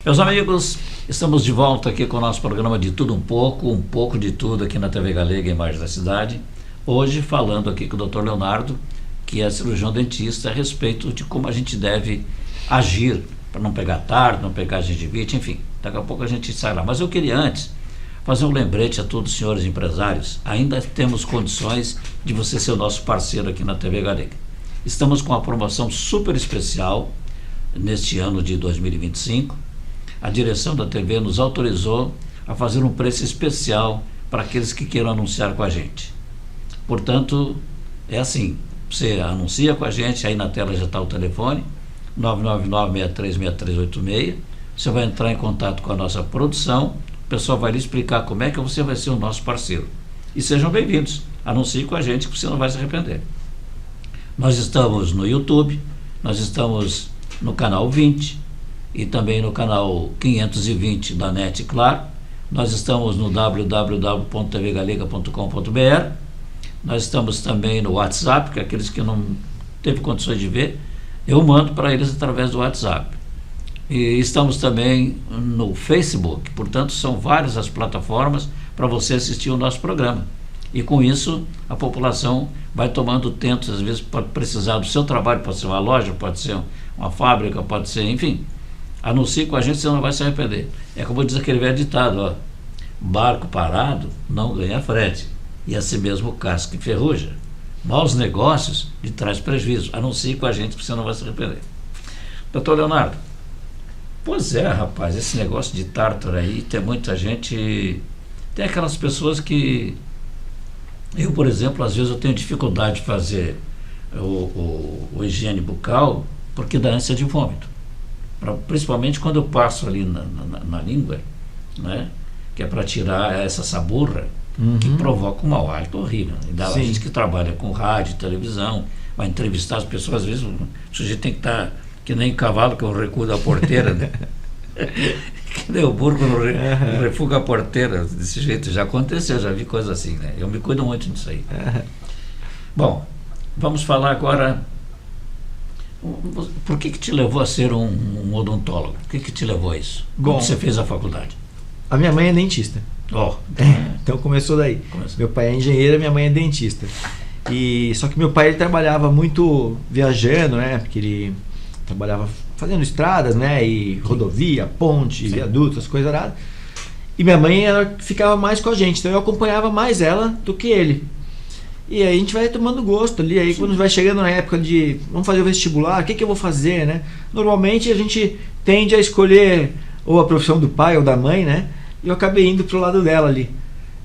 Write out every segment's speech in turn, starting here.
Meus amigos, estamos de volta aqui com o nosso programa De Tudo um pouco de tudo aqui na TV Galega, Imagem da Cidade. Hoje falando aqui com o Dr. Leonardo, que é cirurgião dentista, a respeito de como a gente deve agir para não pegar tarde, não pegar gengivite, enfim. Daqui a pouco a gente sai lá. Mas eu queria antes fazer um lembrete a todos os senhores empresários. Ainda temos condições de você ser o nosso parceiro aqui na TV Galega. Estamos com uma promoção super especial neste ano de 2025. A direção da TV nos autorizou a fazer um preço especial para aqueles que queiram anunciar com a gente. Portanto, é assim, você anuncia com a gente, aí na tela já está o telefone, 999-636386, você vai entrar em contato com a nossa produção, o pessoal vai lhe explicar como é que você vai ser o nosso parceiro. E sejam bem-vindos, anuncie com a gente que você não vai se arrepender. Nós estamos no YouTube, nós estamos no canal 20, e também no canal 520 da NET, claro. Nós estamos no www.tvgalega.com.br. Nós estamos também no WhatsApp, que aqueles que não teve condições de ver, eu mando para eles através do WhatsApp. E estamos também no Facebook, portanto são várias as plataformas para você assistir o nosso programa. E com isso a população vai tomando tempo, às vezes pode precisar do seu trabalho, pode ser uma loja, pode ser uma fábrica, pode ser, enfim. Anuncie com a gente, você não vai se arrepender. É como diz aquele velho ditado, ó, barco parado não ganha frete, e assim mesmo casca enferruja. Maus negócios lhe traz prejuízo. Anuncie com a gente, você não vai se arrepender. Doutor Leonardo, pois é, rapaz, esse negócio de tártaro aí, tem muita gente, tem aquelas pessoas que, eu, por exemplo, às vezes eu tenho dificuldade de fazer o higiene bucal, porque dá ânsia de vômito. Principalmente quando eu passo ali na língua, né? Que é para tirar essa saburra, que provoca um mau hálito horrível. Ainda a gente que trabalha com rádio, televisão, vai entrevistar as pessoas, às vezes o sujeito tem que estar que nem cavalo que é o recuo da porteira, né? Que nem o burro no refuga a porteira, desse jeito já aconteceu, já vi coisa assim, né? Eu me cuido muito disso aí. Bom, vamos falar agora. Por que te levou a ser um odontólogo? Por que te levou a isso? Como você fez a faculdade? A minha mãe é dentista. Então começou daí. Meu pai é engenheiro, minha mãe é dentista. Só que meu pai ele trabalhava muito viajando, né? Porque ele trabalhava fazendo estradas, né? E rodovia, ponte, viaduto, as coisas aradas. E minha mãe ela ficava mais com a gente, então eu acompanhava mais ela do que ele. E aí a gente vai tomando gosto ali, aí quando vai chegando na época de vamos fazer o vestibular, o que eu vou fazer, né? Normalmente a gente tende a escolher ou a profissão do pai ou da mãe, né? E eu acabei indo pro lado dela ali.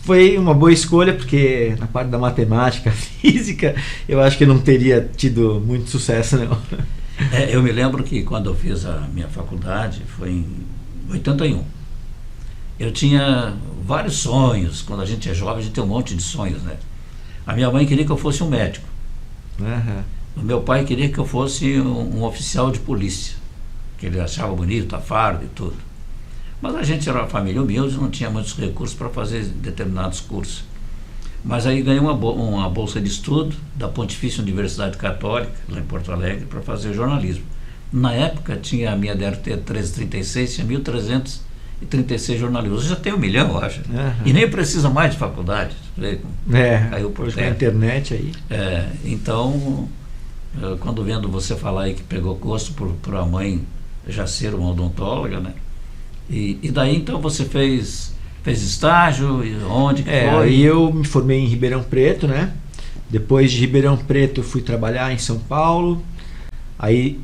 Foi uma boa escolha, porque na parte da matemática, física, eu acho que eu não teria tido muito sucesso, não. Eu me lembro que quando eu fiz a minha faculdade, foi em 81. Eu tinha vários sonhos, quando a gente é jovem a gente tem um monte de sonhos, né? A minha mãe queria que eu fosse um médico. O meu pai queria que eu fosse um oficial de polícia, que ele achava bonito, a farda e tudo. Mas a gente era uma família humilde, não tinha muitos recursos para fazer determinados cursos. Mas aí ganhei uma bolsa de estudo da Pontifícia Universidade Católica, lá em Porto Alegre, para fazer jornalismo. Na época tinha a minha DRT 1336, tinha 1.336 jornalistas. Hoje já tem 1 milhão, eu acho. E nem precisa mais de faculdade. Caiu por terra. Na internet aí. Então, quando vendo você falar aí que pegou gosto por a mãe já ser uma odontóloga, né? E daí então você fez estágio, onde que foi? Aí eu me formei em Ribeirão Preto, né? Depois de Ribeirão Preto fui trabalhar em São Paulo. Aí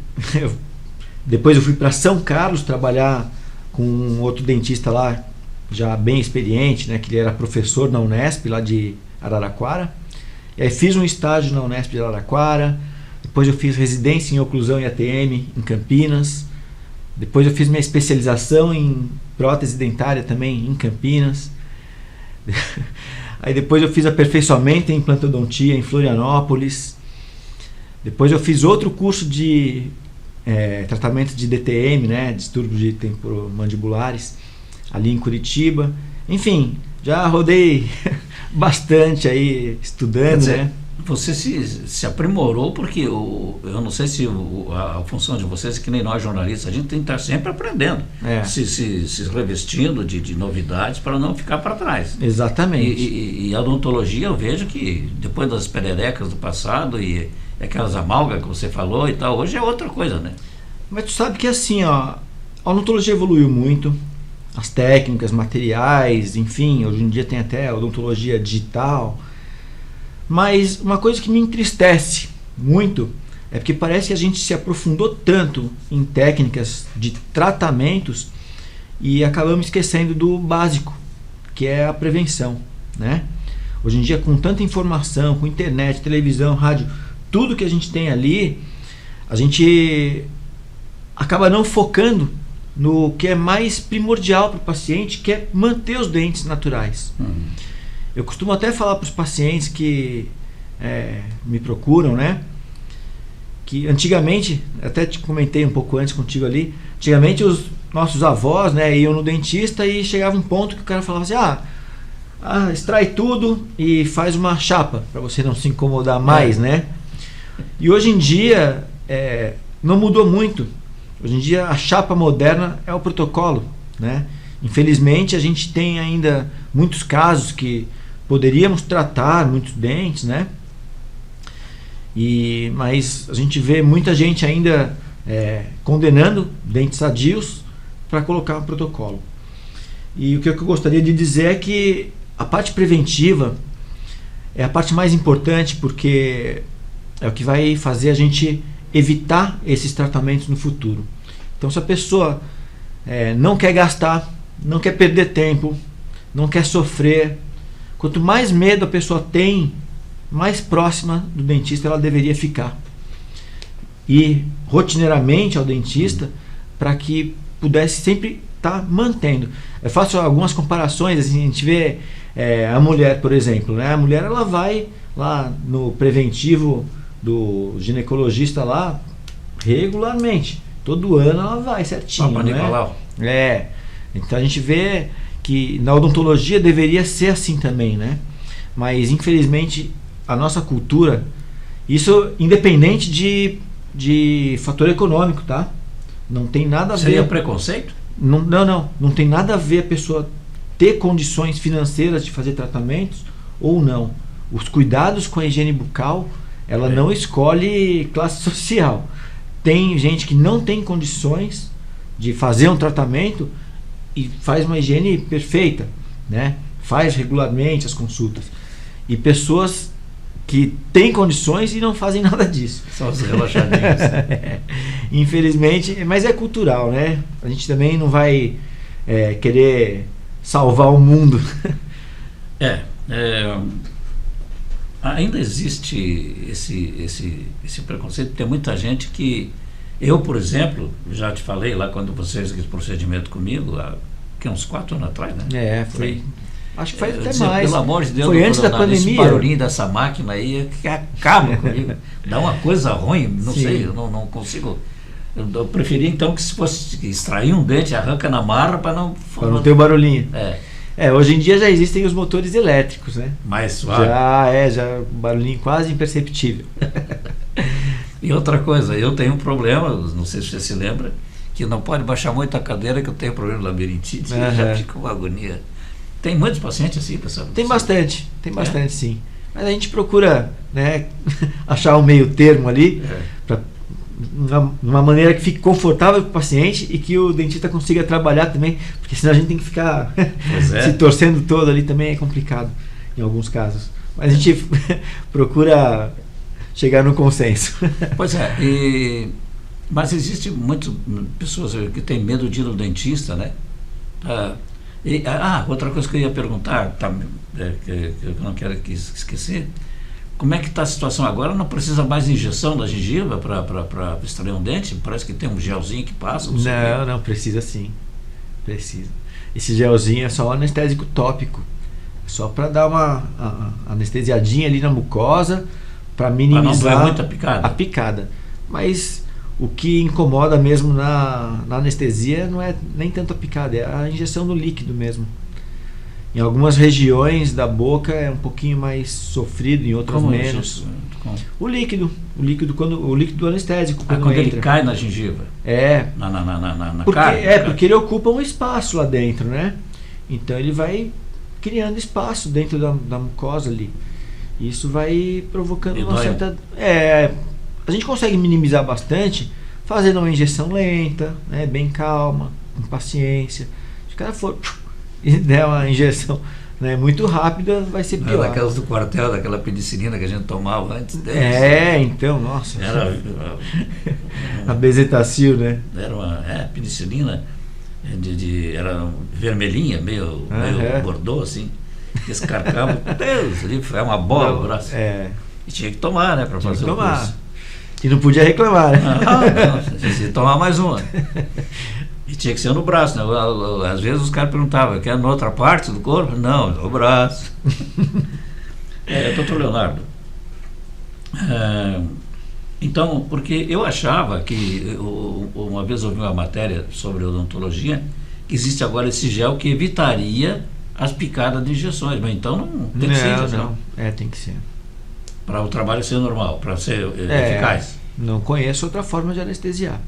depois eu fui para São Carlos trabalhar com um outro dentista lá, já bem experiente, né, que ele era professor na Unesp, lá de Araraquara. E aí fiz um estágio na Unesp de Araraquara, depois eu fiz residência em oclusão e ATM em Campinas, depois eu fiz minha especialização em prótese dentária também em Campinas. Aí depois eu fiz aperfeiçoamento em implantodontia em Florianópolis. Depois eu fiz outro curso de tratamento de DTM, né, distúrbios de temporomandibulares, ali em Curitiba. Enfim, já rodei bastante aí estudando, né? você se aprimorou, porque eu não sei se a função de vocês é que nem nós jornalistas, a gente tem que estar sempre aprendendo, se revestindo de novidades para não ficar para trás. Exatamente. E a odontologia, eu vejo que depois das pererecas do passado e aquelas amálgamas que você falou e tal, hoje é outra coisa, né? Mas tu sabe que assim, ó, a odontologia evoluiu muito, as técnicas, materiais, enfim, hoje em dia tem até odontologia digital. Mas uma coisa que me entristece muito é porque parece que a gente se aprofundou tanto em técnicas de tratamentos e acabamos esquecendo do básico, que é a prevenção, né? Hoje em dia, com tanta informação, com internet, televisão, rádio, tudo que a gente tem ali, a gente acaba não focando no que é mais primordial para o paciente, que é manter os dentes naturais. Eu costumo até falar para os pacientes que me procuram, né? Que antigamente, até te comentei um pouco antes contigo ali, antigamente os nossos avós, né, iam no dentista e chegava um ponto que o cara falava assim, extrai tudo e faz uma chapa para você não se incomodar mais, né? E hoje em dia não mudou muito. Hoje em dia a chapa moderna é o protocolo, né? Infelizmente a gente tem ainda muitos casos que poderíamos tratar muitos dentes, né? Mas a gente vê muita gente ainda condenando dentes sadios para colocar um protocolo. E o que eu gostaria de dizer é que a parte preventiva é a parte mais importante, porque é o que vai fazer a gente evitar esses tratamentos no futuro. Então, se a pessoa não quer gastar, não quer perder tempo, não quer sofrer, quanto mais medo a pessoa tem, mais próxima do dentista ela deveria ficar. E rotineiramente ao dentista, para que pudesse sempre estar mantendo. Eu faço algumas comparações, assim, a gente vê a mulher, por exemplo, né? A mulher ela vai lá no preventivo do ginecologista lá regularmente. Todo ano ela vai certinho, né? Então a gente vê que na odontologia deveria ser assim também, né? Mas infelizmente a nossa cultura, isso independente de fator econômico, tá? Não tem nada a ver. Seria preconceito? Não tem nada a ver a pessoa ter condições financeiras de fazer tratamentos ou não. Os cuidados com a higiene bucal, ela não escolhe classe social. Tem gente que não tem condições de fazer um tratamento e faz uma higiene perfeita, né? Faz regularmente as consultas. E pessoas que têm condições e não fazem nada disso. São os relaxadinhos. Infelizmente, mas é cultural, né? A gente também não vai querer salvar o mundo. Ainda existe esse preconceito. Tem muita gente que... Eu, por exemplo, já te falei lá quando você fez esse procedimento comigo, há uns 4 anos atrás, né? Foi. Acho que faz até dizia, mais. Pelo amor de Deus, foi antes da pandemia. Esse barulhinho dessa máquina aí que acaba comigo. Dá uma coisa ruim, não sei, eu não consigo. Eu preferia então que se fosse extrair um dente, arranca na marra para não ter o barulhinho. Hoje em dia já existem os motores elétricos, né? Mais suave. Já um barulhinho quase imperceptível. E outra coisa, eu tenho um problema, não sei se você se lembra, que não pode baixar muito a cadeira, que eu tenho problema de labirintite, já fica uma agonia. Tem muitos pacientes assim, pessoal? Tem bastante, sim. Mas a gente procura, né, achar um meio termo ali, para uma maneira que fique confortável para o paciente e que o dentista consiga trabalhar também, porque senão a gente tem que ficar se torcendo todo ali, também é complicado em alguns casos. Mas a gente procura chegar no consenso. Pois mas existe muitas pessoas que têm medo de ir no dentista, né? Outra coisa que eu ia perguntar, que eu não quero esquecer, como é que está a situação agora? Não precisa mais injeção da gengiva para extrair um dente? Parece que tem um gelzinho que passa. Não, precisa sim. Precisa. Esse gelzinho é só anestésico tópico. Só para dar uma anestesiadinha ali na mucosa, para minimizar não muito a picada. Mas o que incomoda mesmo na anestesia não é nem tanto a picada, é a injeção do líquido mesmo. Em algumas regiões da boca é um pouquinho mais sofrido, em outras Como menos. isso? Como? O líquido do anestésico Quando ele entra. cai na gengiva, É, na porque, carne. porque ele ocupa um espaço lá dentro, né? Então ele vai criando espaço dentro da mucosa ali. Isso vai provocando E uma dói? certa. A gente consegue minimizar bastante fazendo uma injeção lenta, né? Bem calma, com paciência. Se o cara for e der uma injeção, né, muito rápida, vai ser Não pior. era daquelas do quartel, daquela penicilina que a gente tomava antes deles. Então, nossa. Era, A bezetacil, né? era uma penicilina, era vermelhinha, meio bordô, assim. Descarcava, Deus, ali foi uma bola grossa. E tinha que tomar, né, para fazer o curso. E não podia reclamar, né? Não, tinha que tomar mais uma. E tinha que ser no braço, né? Às vezes os caras perguntavam, quer na outra parte do corpo? Não, no braço. Doutor Leonardo, então, porque eu achava que, uma vez eu ouvi uma matéria sobre odontologia, que existe agora esse gel que evitaria as picadas de injeções, mas então não tem que ser. Não. Tem que ser. Para o trabalho ser normal, para ser eficaz. Não conheço outra forma de anestesiar.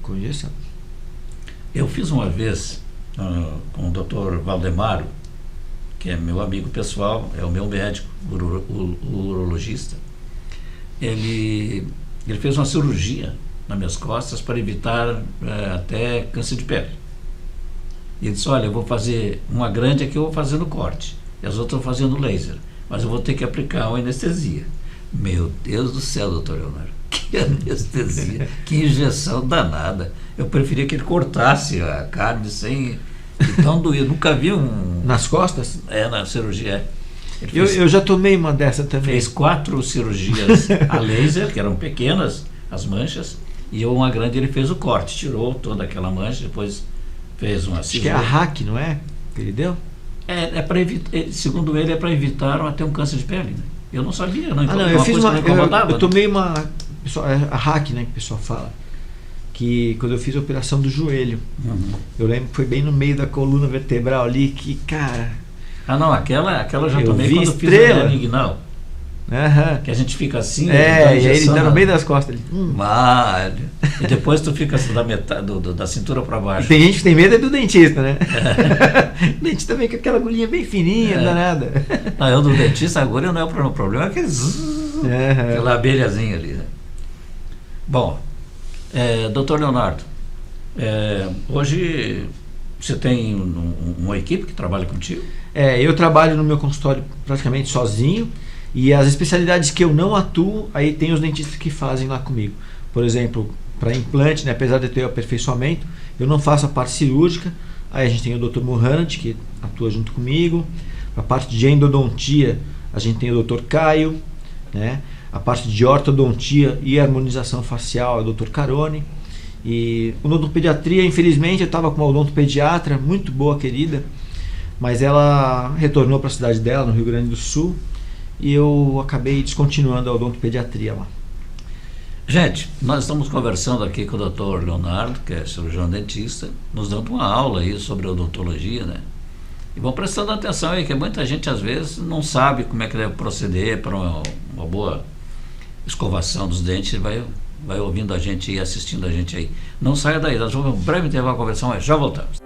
Com injeção. Eu fiz uma vez com o Dr. Valdemaro, que é meu amigo pessoal, é o meu médico, urologista. Ele fez uma cirurgia nas minhas costas para evitar até câncer de pele. E ele disse, olha, eu vou fazer uma grande aqui, eu vou fazer no corte, e as outras eu vou fazendo laser, mas eu vou ter que aplicar uma anestesia. Meu Deus do céu, doutor Leonardo, que anestesia, que injeção danada. Eu preferia que ele cortasse a carne sem tão doído. Nunca vi um... Nas costas? Na cirurgia. Eu já tomei uma dessa também. Fez 4 cirurgias a laser, que eram pequenas, as manchas, e uma grande ele fez o corte, tirou toda aquela mancha, depois fez uma cirurgia. Acho que é a hack, não é? Que ele deu? Para evitar, segundo ele, é para evitar até um câncer de pele. Né? Eu não sabia, não. Eu fiz uma. Eu tomei né? uma. A hack, né, que o pessoal fala. Que quando eu fiz a operação do joelho, eu lembro que foi bem no meio da coluna vertebral ali, que, cara. Não, aquela eu já tomei vi quando estrela. Eu fiz a Mignal. Que a gente fica assim. E aí ele dá no meio das costas ali. Malho. E depois tu fica assim, da metade da cintura para baixo. E tem gente que tem medo do dentista, né? O dentista vem com aquela agulhinha bem fininha, danada. Não, eu do dentista, a agulha não é o problema, é aquela abelhazinha ali. Né? Bom, doutor Leonardo, hoje você tem uma equipe que trabalha contigo? Eu trabalho no meu consultório praticamente sozinho. E as especialidades que eu não atuo, aí tem os dentistas que fazem lá comigo. Por exemplo, para implante, né, apesar de ter o aperfeiçoamento, eu não faço a parte cirúrgica. Aí a gente tem o Dr. Muhammad, que atua junto comigo. A parte de endodontia, a gente tem o Dr. Caio, né? A parte de ortodontia e harmonização facial é o Dr. Carone. E o odontopediatria, infelizmente, eu estava com uma odontopediatra muito boa, querida, mas ela retornou para a cidade dela, no Rio Grande do Sul, e eu acabei descontinuando a odontopediatria lá. Gente, nós estamos conversando aqui com o Dr. Leonardo, que é cirurgião dentista, nos dando uma aula aí sobre odontologia, né? E vão prestando atenção aí, que muita gente às vezes não sabe como é que deve proceder para uma boa escovação dos dentes, vai ouvindo a gente e assistindo a gente aí. Não saia daí, nós vamos um breve intervalo conversar, mas já voltamos.